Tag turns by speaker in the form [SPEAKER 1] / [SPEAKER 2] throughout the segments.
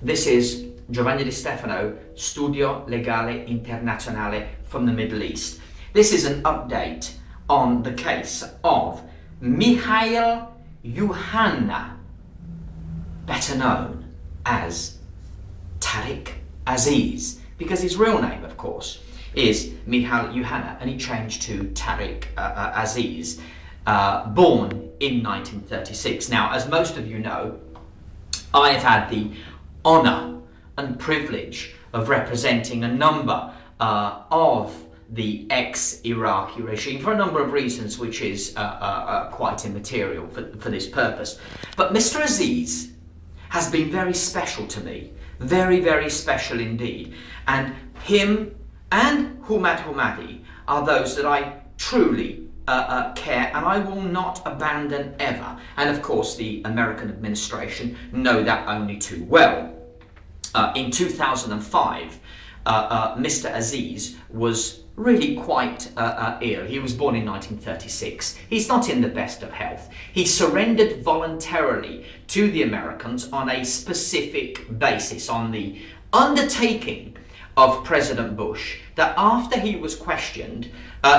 [SPEAKER 1] This is Giovanni Di Stefano, Studio Legale Internazionale from the Middle East. This is an update on the case of Mikhail Yuhanna, better known as Tariq Aziz, because his real name, of course, is Mikhail Yuhanna, and he changed to Tariq Aziz, born in 1936. Now, as most of you know, I have had the honour and privilege of representing a number of the ex-Iraqi regime for a number of reasons, which is quite immaterial for this purpose. But Mr Aziz has been very special to me, very, very special indeed. And him and Humad Humadi are those that I truly care, and I will not abandon ever. And of course, the American administration know that only too well. In 2005, Mr Aziz was really quite ill. He was born in 1936. He's not in the best of health. He surrendered voluntarily to the Americans on a specific basis, on the undertaking of President Bush, that after he was questioned,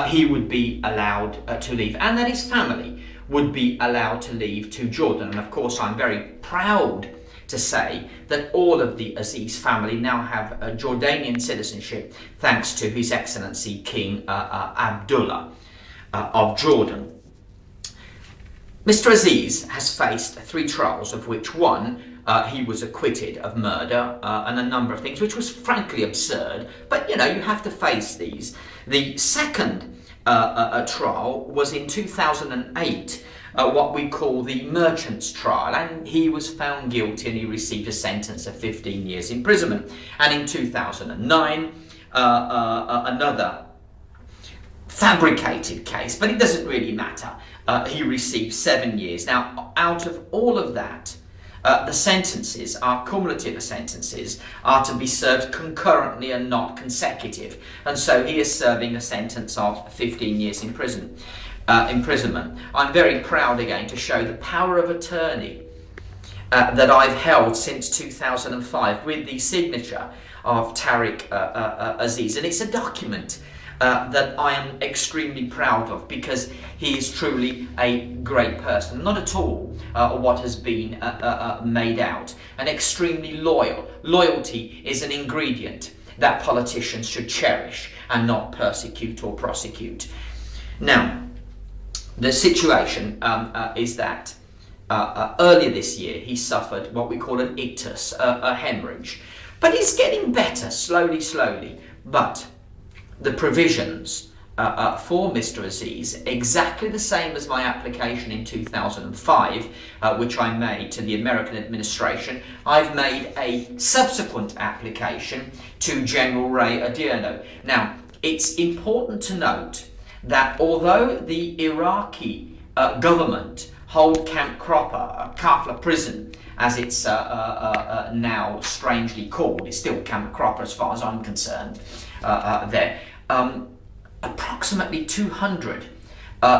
[SPEAKER 1] he would be allowed to leave, and that his family would be allowed to leave to Jordan. And of course, I'm very proud to say that all of the Aziz family now have a Jordanian citizenship thanks to His Excellency King Abdullah of Jordan. Mr Aziz has faced 3 trials, of which one he was acquitted of murder and a number of things, which was frankly absurd. But you know, you have to face these. The second trial was in 2008, what we call the merchant's trial, and he was found guilty and he received a sentence of 15 years imprisonment. And in 2009, another fabricated case, but it doesn't really matter. He received 7 years. Now, out of all of that, the sentences are cumulative. Sentences are to be served concurrently and not consecutive, and so he is serving a sentence of 15 years imprisonment. I'm very proud again to show the power of attorney that I've held since 2005 with the signature of Tariq Aziz, and it's a document that I am extremely proud of, because he is truly a great person, not at all what has been made out, and extremely loyal. Loyalty is an ingredient that politicians should cherish and not persecute or prosecute. Now, the situation is that earlier this year he suffered what we call an ictus, a hemorrhage, but he's getting better slowly. But the provisions for Mr Aziz, exactly the same as my application in 2005, which I made to the American administration, I've made a subsequent application to General Ray Odierno. Now, it's important to note that although the Iraqi government hold Camp Kafla prison, as it's now strangely called, it's still Camp Cropper as far as I'm concerned, there, approximately 200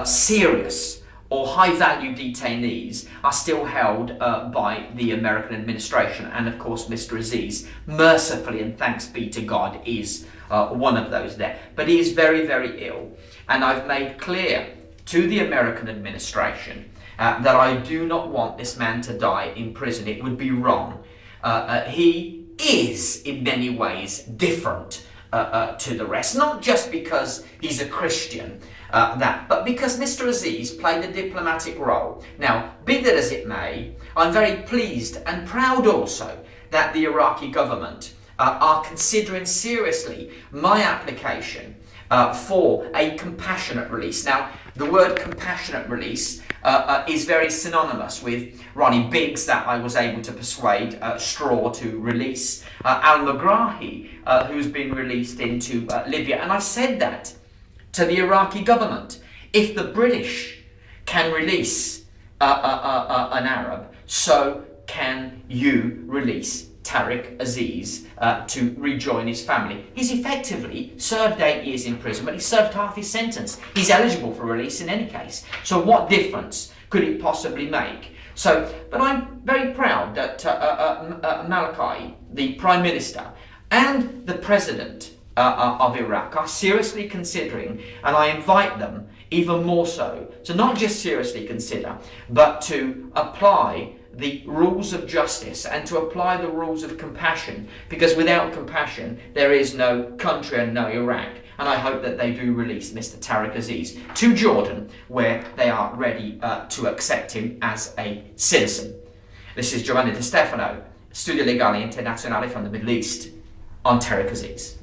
[SPEAKER 1] serious or high-value detainees are still held by the American administration, and of course Mr Aziz, mercifully and thanks be to God, is one of those there. But he is very, very ill, and I've made clear to the American administration that I do not want this man to die in prison. It would be wrong. He is in many ways different to the rest, not just because he's a Christian, but because Mr Aziz played a diplomatic role. Now, be that as it may, I'm very pleased and proud also that the Iraqi government are considering seriously my application for a compassionate release. Now, the word compassionate release is very synonymous with Ronnie Biggs, that I was able to persuade Straw to release, al-Megrahi, who's been released into Libya. And I've said that to the Iraqi government. If the British can release an Arab, so can you release Tariq Aziz to rejoin his family. He's effectively served 8 years in prison, but he served half his sentence. He's eligible for release in any case. So what difference could it possibly make? But I'm very proud that Maliki, the Prime Minister, and the President of Iraq are seriously considering, and I invite them even more so, to not just seriously consider, but to apply the rules of justice and to apply the rules of compassion, because without compassion there is no country and no Iraq. And I hope that they do release Mr Tariq Aziz to Jordan, where they are ready to accept him as a citizen. This is Giovanni Di Stefano, Studio Legale Internazionale from the Middle East, on Tariq Aziz.